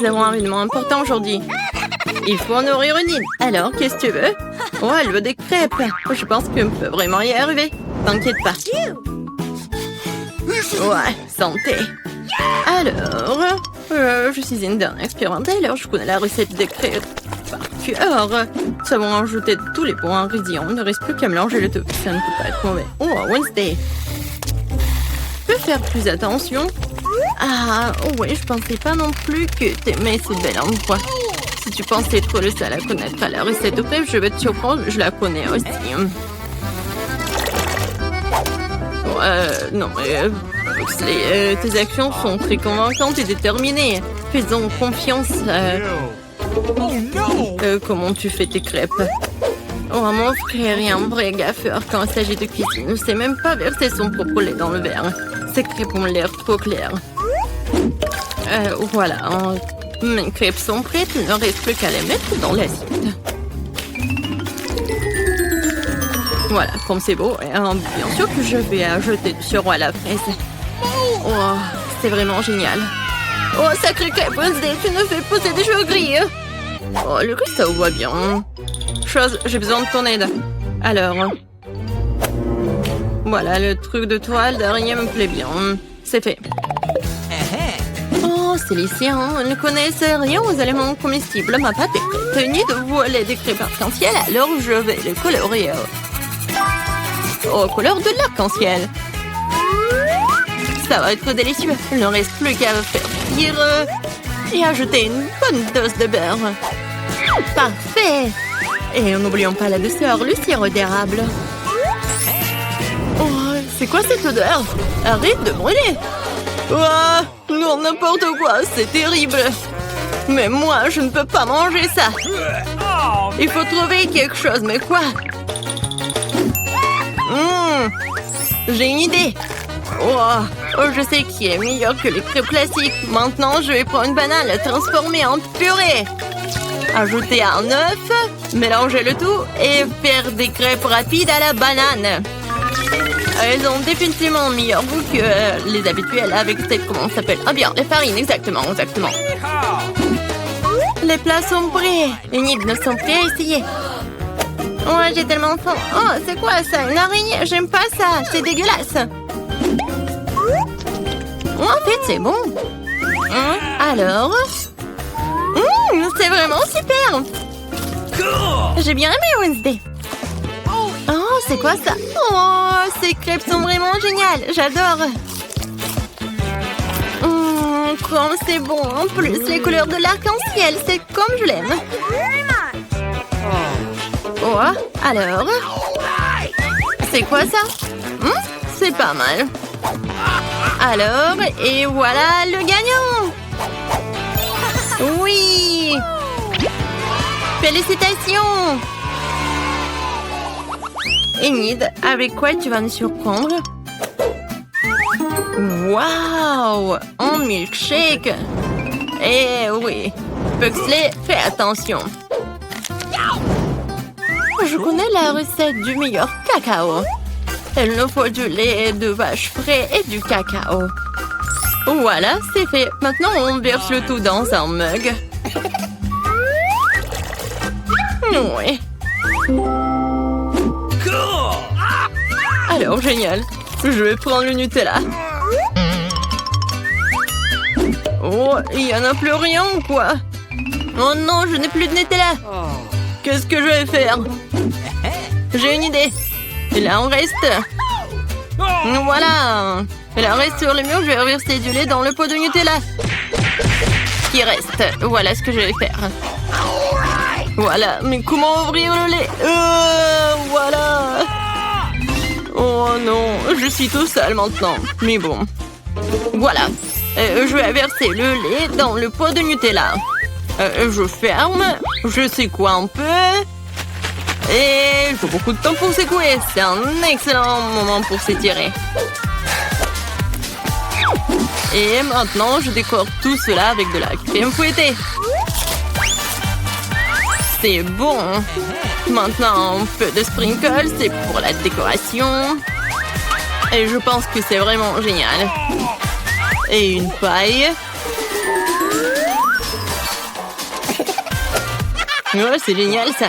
Nous avons un événement important aujourd'hui. Il faut nourrir une île. Alors, qu'est-ce que tu veux? Oh, elle veut des crêpes. Je pense qu'on peut vraiment y arriver. T'inquiète pas. Ouais, santé. Alors, je suis une dernière expérimentée, alors je connais la recette des crêpes par cœur. Nous avons ajouté tous les bons ingrédients. Il ne reste plus qu'à mélanger le tout. Ça ne peut pas être mauvais. Oh, Wednesday. Tu peux faire plus attention? Ah, ouais, je pensais pas non plus que t'aimais ce bel endroit. Si tu pensais trop le seul à connaître la recette de crêpes, je vais te surprendre, je la connais aussi. Non, mais tes actions sont très convaincantes et déterminées. Faisons confiance. Comment tu fais tes crêpes? Oh, mon frère est un vrai gaffeur quand il s'agit de cuisine. Il ne sait même pas verser son propre lait dans le verre. Ces crêpes ont l'air trop claires. Voilà. Mes crêpes sont prêtes. Il ne reste plus qu'à les mettre dans l'assiette. Voilà, comme c'est beau. Bien sûr que je vais ajouter du sirop à la fraise. Oh, c'est vraiment génial. Oh, sacré crêpe, Wednesday, tu ne fais pousser des cheveux gris. Oh, le riz, ça va bien. Chose, j'ai besoin de ton aide. Alors, voilà, le truc de toile derrière me plaît bien. C'est fait. Oh, c'est lycéen, ils ne connaissent rien aux éléments comestibles. Ma pâte est prête. Ni de voiler des crêpes arc-en-ciel, alors je vais les colorer. Aux couleurs de l'arc-en-ciel. Ça va être délicieux. Il ne reste plus qu'à faire cuire et ajouter une bonne dose de beurre. Parfait. Et n'oublions pas la douceur, le sirop d'érable. Oh, c'est quoi cette odeur? Arrête de brûler. Oh, non, n'importe quoi, c'est terrible. Mais moi, je ne peux pas manger ça. Il faut trouver quelque chose, mais quoi? J'ai une idée. Oh, je sais qui est meilleur que les crêpes classiques. Maintenant, je vais prendre une banane, la transformer en purée. Ajouter un œuf, mélanger le tout et faire des crêpes rapides à la banane. Elles ont définitivement meilleur goût que les habituelles avec cette, comment ça s'appelle? Ah bien, les farines, exactement. Les plats sont prêts. Les nids ne sont prêts à essayer. Ouais, j'ai tellement faim. Oh, c'est quoi ça? Une araignée? J'aime pas ça. C'est dégueulasse. En fait, c'est bon. Alors? C'est vraiment super. J'ai bien aimé Wednesday. Oh, c'est quoi ça? Oh, ces crêpes sont vraiment géniales. J'adore. Comme c'est bon. En plus, les couleurs de l'arc-en-ciel, c'est comme je l'aime. Oh, alors? C'est quoi ça? C'est pas mal. Alors, et voilà le gagnant! Oui! Félicitations! Enid, avec quoi tu vas nous surprendre? Waouh! Un milkshake! Eh oui! Pugsley, fais attention! Je connais la recette du meilleur cacao. Il nous faut du lait de vache frais et du cacao. Voilà, c'est fait. Maintenant, on verse le tout dans un mug. Oui. Alors, génial. Je vais prendre le Nutella. Oh, il n'y en a plus rien ou quoi? Oh non, je n'ai plus de Nutella. Qu'est-ce que je vais faire? J'ai une idée. Il en reste. Voilà. Il en reste sur le mur. Je vais verser du lait dans le pot de Nutella. Qui reste. Voilà ce que je vais faire. Voilà. Mais comment ouvrir le lait? Voilà. Oh non. Je suis tout seul maintenant. Mais bon. Voilà. Je vais verser le lait dans le pot de Nutella. Je ferme. Je secoue un peu. Et il faut beaucoup de temps pour secouer. C'est un excellent moment pour s'étirer. Et maintenant, je décore tout cela avec de la crème fouettée. C'est bon. Maintenant, un peu de sprinkles, c'est pour la décoration. Et je pense que c'est vraiment génial. Et une paille. Ouais, c'est génial ça.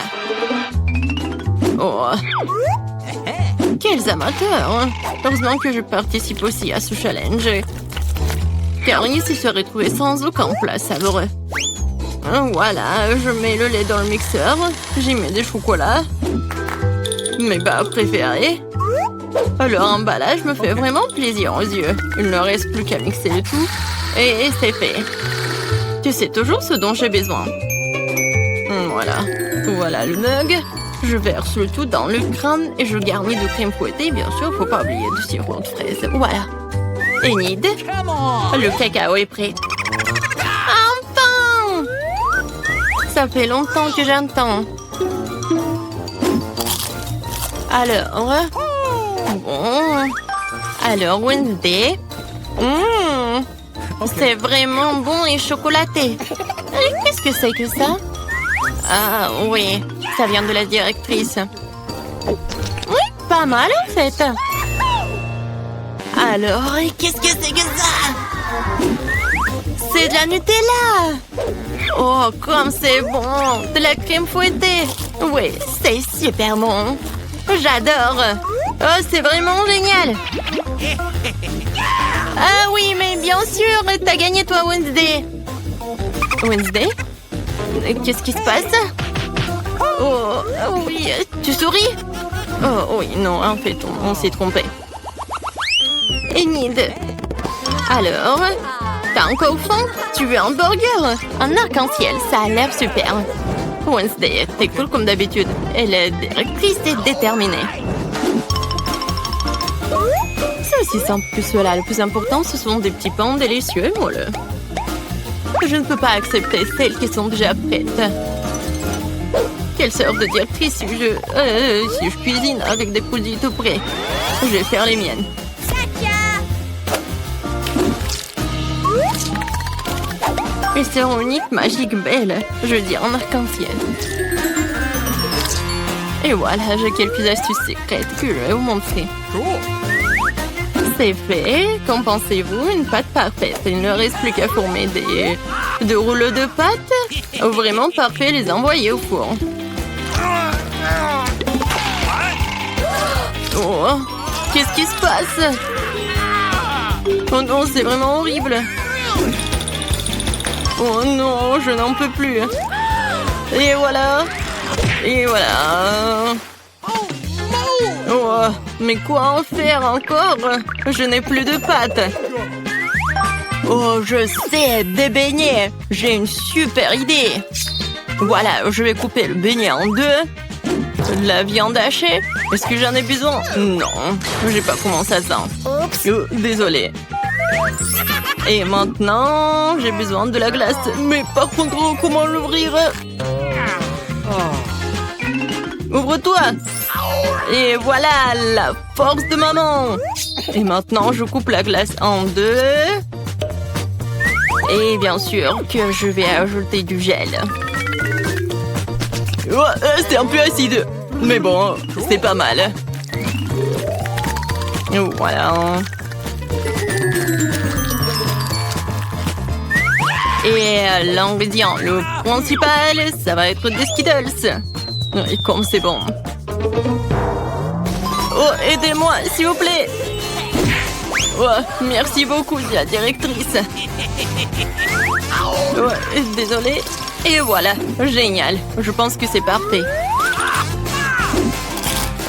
Oh. Quels amateurs. Heureusement que je participe aussi à ce challenge. Car il se serait trouvé sans aucun plat savoureux. Voilà, je mets le lait dans le mixeur. J'y mets des chocolats. Mes barres préférées. Leur emballage me fait vraiment plaisir aux yeux. Il ne reste plus qu'à mixer le tout. Et c'est fait. Tu sais toujours ce dont j'ai besoin. Voilà. Voilà le mug. Je verse le tout dans le crâne et je garnis de crème fouettée. Bien sûr, faut pas oublier du sirop de fraise. Voilà. Enid, le cacao est prêt. Enfin! Ça fait longtemps que j'entends. Alors... Bon... Alors, Wednesday... C'est vraiment bon et chocolaté. Qu'est-ce que c'est que ça? Ah, oui. Ça vient de la directrice. Oui, pas mal en fait. Alors, qu'est-ce que c'est que ça? C'est de la Nutella. Oh, comme c'est bon. De la crème fouettée. Oui, c'est super bon. J'adore. Oh, c'est vraiment génial. Ah oui, mais bien sûr, t'as gagné toi, Wednesday. Wednesday? Qu'est-ce qui se passe? Oh, oui, tu souris? Oh, oui, non, en fait, on s'est trompé. Enid. Alors, t'as encore faim? Tu veux un burger? Un arc-en-ciel, ça a l'air super. Wednesday, t'es cool comme d'habitude. Et la directrice est déterminée. C'est aussi simple que cela. Le plus important, ce sont des petits pains délicieux, voilà. Je ne peux pas accepter celles qui sont déjà prêtes. Quelle sorte de directrice si je cuisine avec des produits tout prêts? Je vais faire les miennes. Elles seront uniques, magiques, belles. Je veux dire en arc-en-ciel. Et voilà, j'ai quelques astuces secrètes que je vais vous montrer. C'est fait. Qu'en pensez-vous? Une pâte parfaite. Il ne reste plus qu'à former des rouleaux de pâte. Vraiment parfait, les envoyer au four. Oh, qu'est-ce qui se passe? Oh non, c'est vraiment horrible. Oh non, je n'en peux plus. Et voilà. Et voilà. Oh, mais quoi en faire encore? Je n'ai plus de pâte. Oh, je sais, des beignets. J'ai une super idée. Voilà, je vais couper le beignet en deux. De la viande hachée. Est-ce que j'en ai besoin? Non, je sais pas comment ça sent. Oh, désolée. Et maintenant, j'ai besoin de la glace. Mais par contre, comment l'ouvrir? Ouvre-toi! Et voilà, la force de maman! Et maintenant, je coupe la glace en deux. Et bien sûr que je vais ajouter du gel. Oh, c'est un peu acide. Mais bon, c'est pas mal. Voilà. Et l'ingrédient, le principal, ça va être des Skittles. Et comme c'est bon. Oh, aidez-moi, s'il vous plaît. Oh, merci beaucoup, la directrice. Oh, désolée. Et voilà, génial. Je pense que c'est parfait.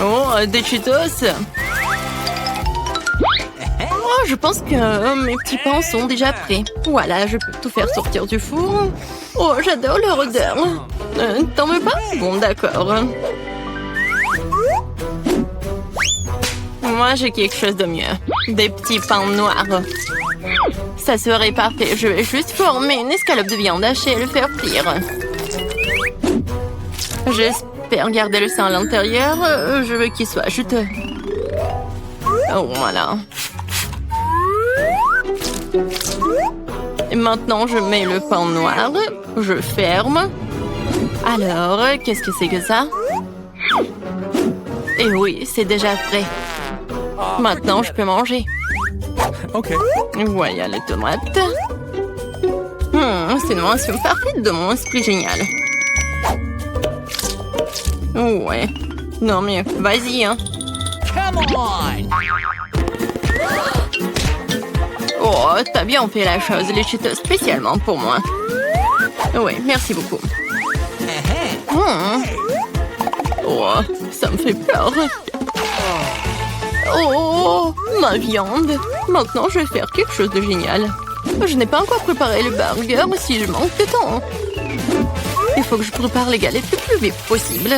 Oh, des Cheetos. Oh, je pense que mes petits pains sont déjà prêts. Voilà, je peux tout faire sortir du four. Oh, j'adore leur odeur. T'en veux pas? Bon, d'accord. Moi, j'ai quelque chose de mieux. Des petits pains noirs. Ça serait parfait. Je vais juste former une escalope de viande hachée et le faire frire. J'espère garder le sein à l'intérieur. Je veux qu'il soit juteux. Oh, voilà. Et maintenant, je mets le pain noir. Je ferme. Alors, qu'est-ce que c'est que ça? Et oui, c'est déjà prêt. Maintenant, je peux manger. Ok. Voilà les tomates. C'est une mention parfaite de mon esprit génial. Ouais. Non mais vas-y, hein. Come on! Oh, t'as bien fait la chose, les Cheetos spécialement pour moi. Oui, merci beaucoup. Oh, ça me fait peur. Oh, ma viande. Maintenant, je vais faire quelque chose de génial. Je n'ai pas encore préparé le burger si je manque de temps. Il faut que je prépare les galettes le plus vite possible.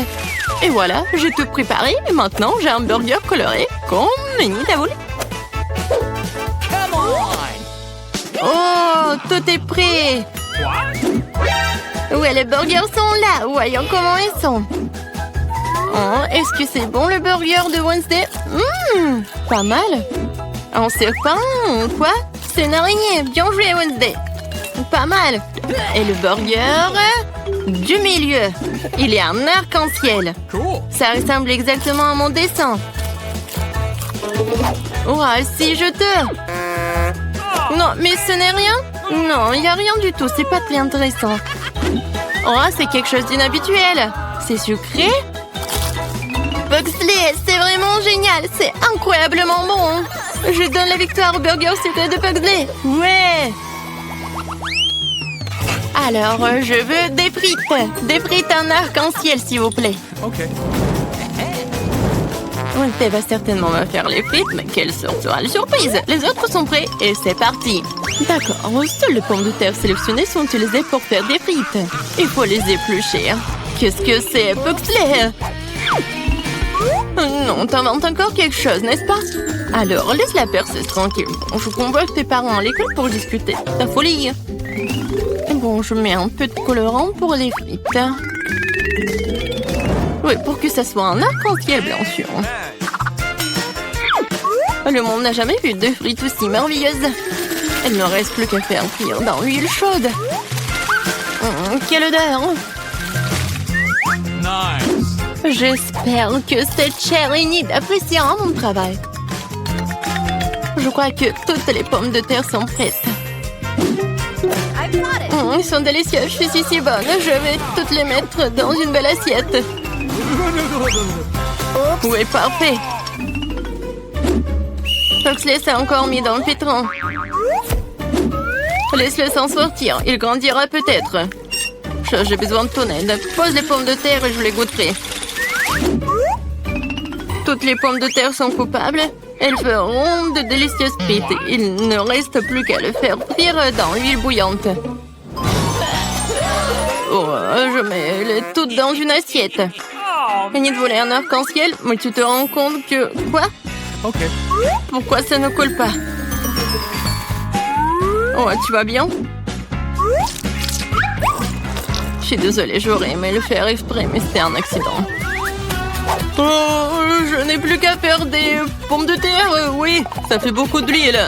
Et voilà, j'ai tout préparé et maintenant j'ai un burger coloré comme une taboule. Oh, tout est prêt. Ouais, les burgers sont là. Voyons comment ils sont. Oh, est-ce que c'est bon le burger de Wednesday? Pas mal. Un serpent ou quoi? C'est une araignée. Bien joué, Wednesday. Pas mal. Et le burger du milieu. Il y a un arc-en-ciel. Ça ressemble exactement à mon dessin. Oh, c'est jeteux. Non, mais ce n'est rien. Non, il n'y a rien du tout. C'est pas très intéressant. Oh, c'est quelque chose d'inhabituel. C'est sucré. Pugsley, c'est vraiment génial. C'est incroyablement bon. Je donne la victoire au burger secret de Pugsley. Ouais. Alors, je veux des frites. Des frites en arc-en-ciel, s'il vous plaît. OK. Wednesday va certainement me faire les frites, mais quelle sera la surprise? Les autres sont prêts et c'est parti. D'accord, seules les pommes de terre sélectionnées sont utilisées pour faire des frites. Il faut les éplucher. Qu'est-ce que c'est, Pugsley? Non, t'inventes encore quelque chose, n'est-ce pas? Alors, laisse la perceuse tranquille. Je convoque tes parents à l'école pour discuter. Ta folie. Bon, je mets un peu de colorant pour les frites. Oui, pour que ça soit un arc-en-ciel, bien sûr. Le monde n'a jamais vu de frites aussi merveilleuses. Il ne reste plus qu'à faire cuire dans l'huile chaude. Quelle odeur! Nice. J'espère que cette chère Enid appréciera mon travail. Je crois que toutes les pommes de terre sont prêtes. Elles sont délicieuses, je suis si bonne. Je vais toutes les mettre dans une belle assiette. Oui, parfait. Pugsley s'est encore mis dans le pétrin. Laisse-le s'en sortir, il grandira peut-être. J'ai besoin de ton aide. Pose les pommes de terre et je les goûterai. Toutes les pommes de terre sont coupables. Elles feront de délicieuses frites. Il ne reste plus qu'à le faire frire dans l'huile bouillante. Oh, je mets les toutes dans une assiette. Enid voulait un arc-en-ciel, mais tu te rends compte que... Quoi? OK. Pourquoi ça ne colle pas? Oh, tu vas bien? Je suis désolée, j'aurais aimé le faire exprès, mais c'était un accident. Oh, je n'ai plus qu'à faire des pommes de terre. Oui, ça fait beaucoup d'huile,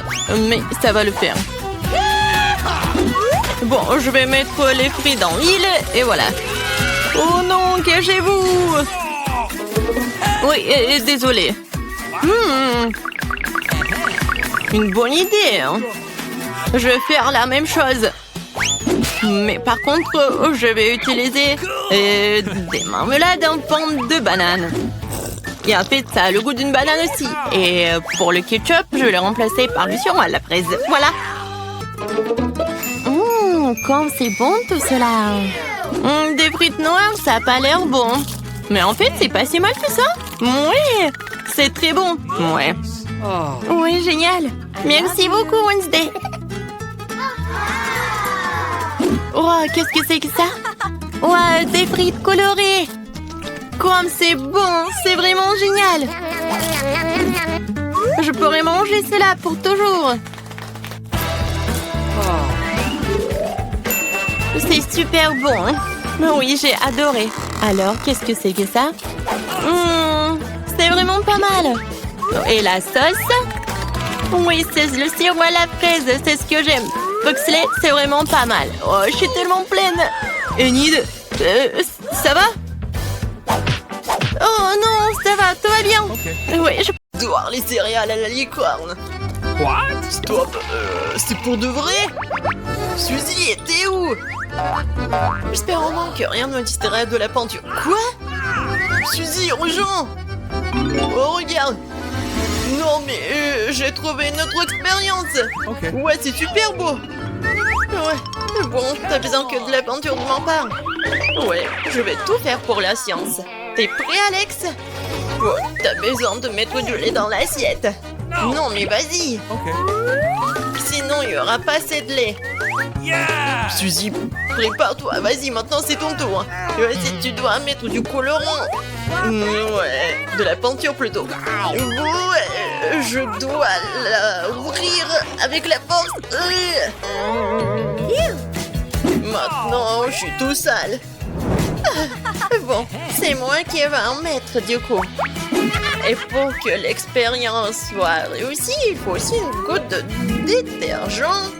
mais ça va le faire. Bon, je vais mettre les frites dans l'huile et voilà. Oh non, cachez-vous! Oui, désolée. Une bonne idée, hein? Je vais faire la même chose. Mais par contre, je vais utiliser des marmelades en forme de banane. Et en fait, ça a le goût d'une banane aussi. Et pour le ketchup, je vais le remplacer par du sirop à la fraise. Voilà. Comme c'est bon tout cela. Des frites noires, ça n'a pas l'air bon. Mais en fait, c'est pas si mal que ça. Oui, c'est très bon. Ouais. Oui, génial. Merci beaucoup, Wednesday. Oh, qu'est-ce que c'est que ça? Ouais, des frites colorées. Comme c'est bon, c'est vraiment génial. Je pourrais manger cela pour toujours. C'est super bon. Oui, j'ai adoré. Alors, qu'est-ce que c'est que ça? C'est vraiment pas mal. Et la sauce? Oui, c'est le sirop à la fraise. C'est ce que j'aime. Pugsley, c'est vraiment pas mal. Oh, je suis tellement pleine. Enid, ça va? Oh non, ça va, tout va bien. Okay. Oui, je dois les céréales à la licorne. What? Stop, c'est pour de vrai? Suzy, t'es où? J'espère au moins que rien ne me distraite de la peinture. Quoi? Suzy, rejoins! Oh, regarde! Non, mais j'ai trouvé une autre expérience! Okay. Ouais, c'est super beau! Ouais, bon, t'as besoin que de la peinture de ma part. Ouais, je vais tout faire pour la science. T'es prêt, Alex? Oh, t'as besoin de mettre du lait dans l'assiette. Non, mais vas-y! Okay. Sinon, il y aura pas assez de lait. Yeah! Suzy, prépare-toi, vas-y, maintenant c'est ton tour. Vas-y, tu dois mettre du colorant. Ouais, de la peinture plutôt. Ouais, je dois la ouvrir avec la force. Maintenant, je suis tout sale. Bon, c'est moi qui va en mettre du coup. Et pour que l'expérience soit réussie, il faut aussi une goutte de détergent.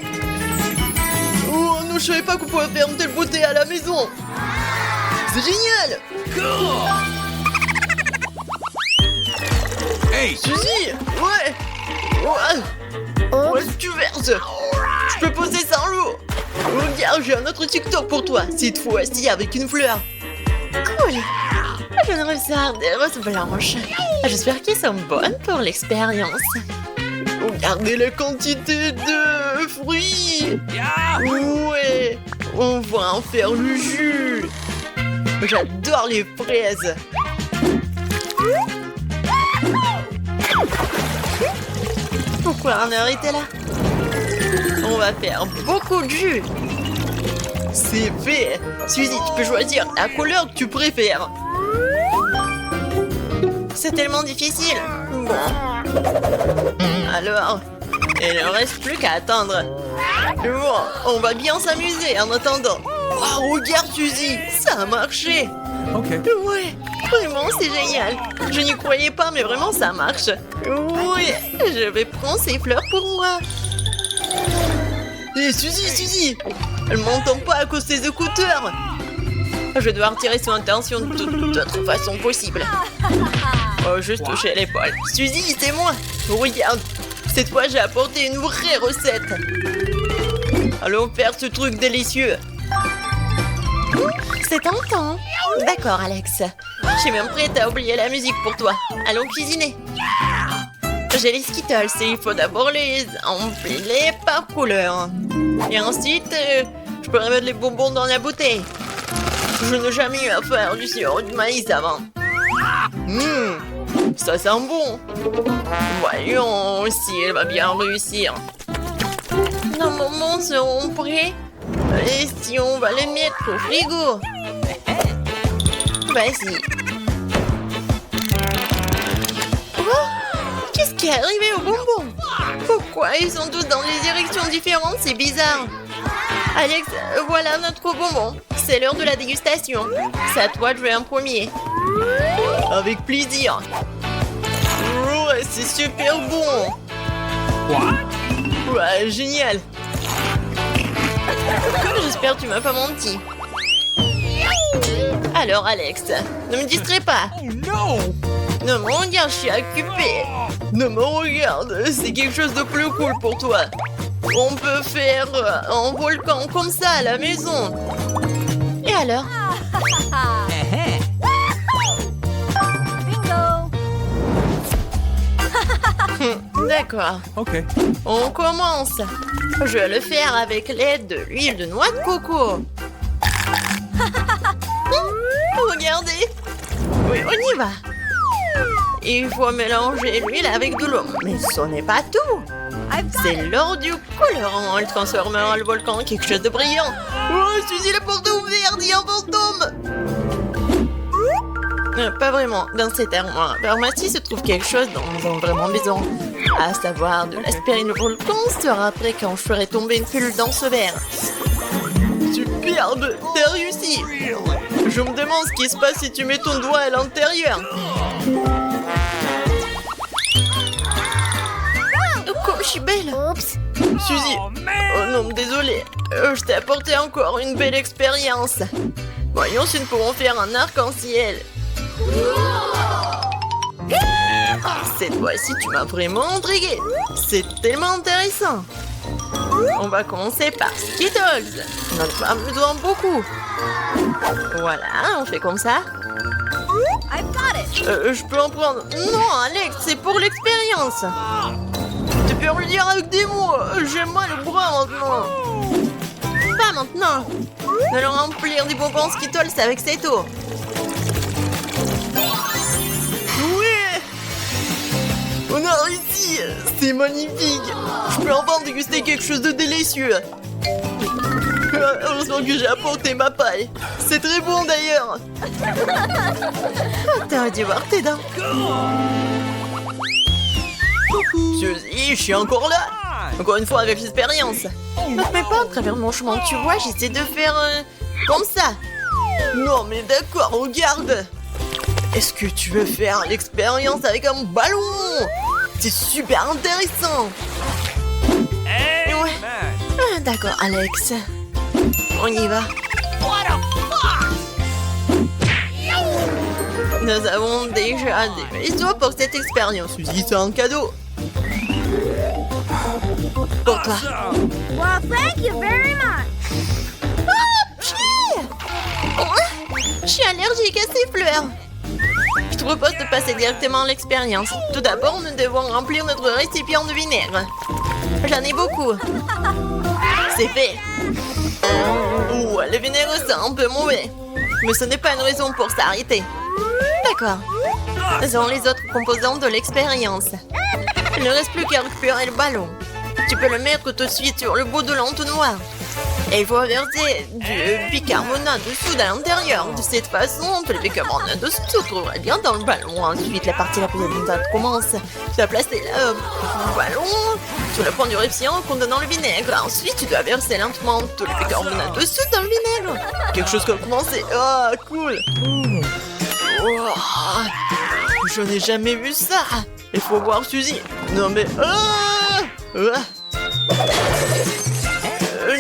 Oh non, je savais pas qu'on pouvait faire une telle beauté à la maison. C'est génial. Hey! Suzy, ouais. Ouais, tu verses. Je peux poser ça en l'eau. Regarde, j'ai un autre TikTok pour toi. Cette fois-ci avec une fleur. Cool. Je viens de recevoir des roses blanches. J'espère qu'elles sont bonnes pour l'expérience. Regardez la quantité de fruits. Ouais, on va en faire le jus. J'adore les fraises. Pourquoi on a arrêté là? On va faire beaucoup de jus. C'est fait. Suzy, tu peux choisir la couleur que tu préfères. C'est tellement difficile. Bon. Alors, il ne reste plus qu'à attendre. Bon, on va bien s'amuser en attendant. Oh, regarde Suzy, ça a marché. Okay. Ouais, vraiment c'est génial. Je n'y croyais pas, mais vraiment ça marche. Oui, je vais prendre ces fleurs pour moi. Hé Suzy, elle m'entend pas à cause des écouteurs. Je dois retirer son attention de toute autre façon possible. Oh, juste toucher l'épaule. Suzy, c'est moi. Regarde, cette fois j'ai apporté une vraie recette. Allons faire ce truc délicieux. C'est tentant. D'accord, Alex. Je suis même prête à oublier la musique pour toi. Allons cuisiner. J'ai les Skittles et il faut d'abord les empiler par couleur. Et ensuite, je pourrais mettre les bonbons dans la bouteille. Je n'ai jamais eu à faire du sirop de maïs avant. Ça sent bon. Voyons si elle va bien réussir. Nos moments seront prêts. Et si on va les mettre au frigo? Vas-y. Oh, qu'est-ce qui est arrivé aux bonbons? Pourquoi ils sont tous dans des directions différentes? C'est bizarre. Alex, voilà notre bonbon. C'est l'heure de la dégustation. C'est à toi de jouer en premier. Avec plaisir. Ouais, c'est super bon. What? Ouais, génial. J'espère que tu m'as pas menti. Alors, Alex, ne me distrais pas. Oh no! Non, mais regarde, je suis occupée. Non, mais regarde, c'est quelque chose de plus cool pour toi. On peut faire un volcan comme ça à la maison. Et alors? D'accord. Okay. On commence. Je vais le faire avec l'aide de l'huile de noix de coco. Regardez. Oui, on y va. Il faut mélanger l'huile avec de l'eau. Mais ce n'est pas tout. C'est l'or du colorant. Elle transformera le volcan en quelque chose de brillant. Oh, Suzy, la porte est ouverte, il y a un fantôme. Pas vraiment. Dans cette armoire pharmacie se trouve quelque chose dont nous avons vraiment besoin. À savoir de l'aspirine. Le volcan sera prêt quand je ferai tomber une pilule dans ce verre. Superbe, t'as réussi. Je me demande ce qui se passe si tu mets ton doigt à l'intérieur. Oh, comme je suis belle. Suzy, oh non, désolé. Je t'ai apporté encore une belle expérience. Voyons si nous pourrons faire un arc-en-ciel. Cette fois-ci, tu m'as vraiment intriguée. C'est tellement intéressant. On va commencer par Skittles. On en a besoin beaucoup. Voilà, on fait comme ça. Je peux en prendre. Non, Alex, c'est pour l'expérience. Tu peux me le dire avec des mots. J'ai mal au bras maintenant. Pas maintenant. Nous allons remplir des bonbons Skittles avec cette eau. Oui! On a réussi! C'est magnifique! Je peux enfin déguster quelque chose de délicieux! Heureusement que j'ai apporté ma paille! C'est très bon d'ailleurs! T'aurais dû voir tes dents! Suzy, je suis encore là! Encore une fois avec l'expérience! Ne fais pas à travers mon chemin, tu vois, j'essaie de faire comme ça! Non mais d'accord, regarde! Est-ce que tu veux faire l'expérience avec un ballon? C'est super intéressant! Ouais. Ah, d'accord, Alex. On y va. Nous avons déjà des vaisseaux pour cette expérience. Suzy, c'est un cadeau. Pour toi. Well, thank you very much. Je suis allergique à ces fleurs. Je te propose de passer directement à l'expérience. Tout d'abord, nous devons remplir notre récipient de vinaigre. J'en ai beaucoup. C'est fait. Ouais, le vinaigre, c'est un peu mauvais. Mais ce n'est pas une raison pour s'arrêter. D'accord. Faisons les autres composants de l'expérience. Il ne reste plus qu'à récupérer le ballon. Tu peux le mettre tout de suite sur le bout de l'entonnoir. Et il faut verser du bicarbonate de soude à l'intérieur. De cette façon, le bicarbonate de soude se trouverait bien dans le ballon. Ensuite, la partie la plus abondante commence. Tu vas placer le ballon sur le point du récipient contenant le vinaigre. Ensuite, tu dois verser lentement tout le bicarbonate de soude dans le vinaigre. Quelque chose comme commencer. Ah, cool. Oh, je n'ai jamais vu ça. Il faut voir Suzy. Non mais...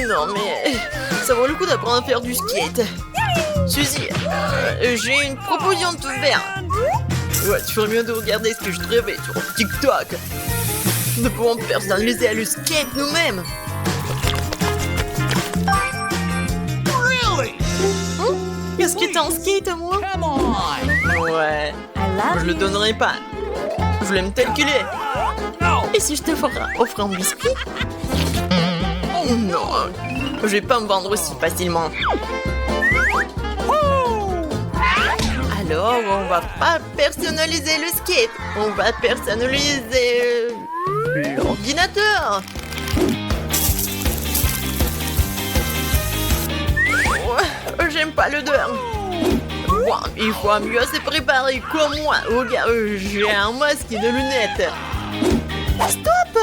non mais... Ça vaut le coup d'apprendre à faire du skate. Suzy, j'ai une proposition de te faire. Ouais, tu ferais mieux de regarder ce que je trouvais sur TikTok. Nous pouvons personnaliser le skate nous-mêmes. Qu'est-ce que t'as en skate, moi? Ouais, je le donnerai pas. Je l'aime tel qu'il est. Et si je te offre un biscuit? Non, je vais pas me vendre aussi facilement. Alors, on va pas personnaliser le skate. On va personnaliser l'ordinateur. J'aime pas l'odeur. Bon, il faut mieux se préparer comme moi. Regarde, j'ai un masque et des lunettes. Stop!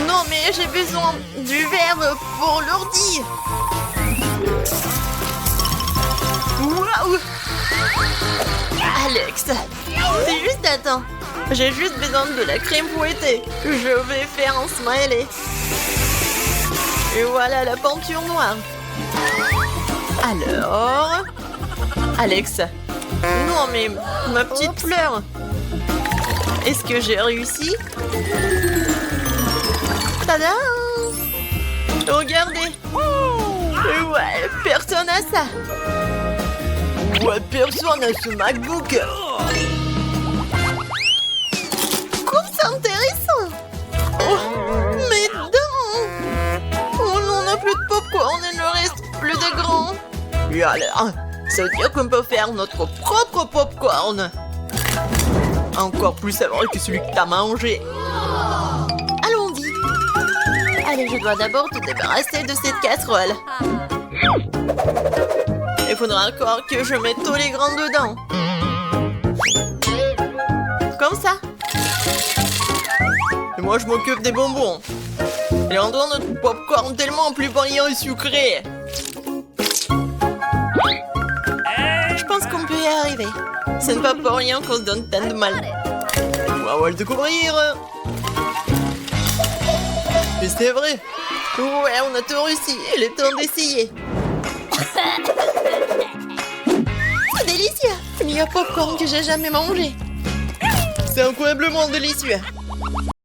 Non, mais j'ai besoin du verre pour l'ordi. Waouh! Alex, c'est juste attends. J'ai juste besoin de la crème fouettée. Je vais faire un smiley. Et voilà la peinture noire. Alors... Alex. Non, mais ma petite fleur. Est-ce que j'ai réussi? Tada! Regardez. Ouais, personne n'a ça. Ouais, personne n'a ce MacBook. Comme c'est intéressant. Oh, mes dents. Oh non, on n'a plus de popcorn, il ne reste plus de grands. Et alors, ça veut dire qu'on peut faire notre propre popcorn. Encore plus savoureux que celui que t'as mangé. Allons-y. Allez, je dois d'abord te débarrasser de cette casserole. Il faudra encore que je mette tous les grains dedans. Comme ça. Et moi, je m'occupe des bonbons. Et rendons notre popcorn tellement plus brillant et sucré. Je pense qu'on peut y arriver. Ce n'est pas pour rien qu'on se donne tant de mal. On va le découvrir. Mais c'est vrai. Ouais, on a tout réussi. Il est temps d'essayer. C'est délicieux. Le meilleur popcorn que j'ai jamais mangé. C'est incroyablement délicieux.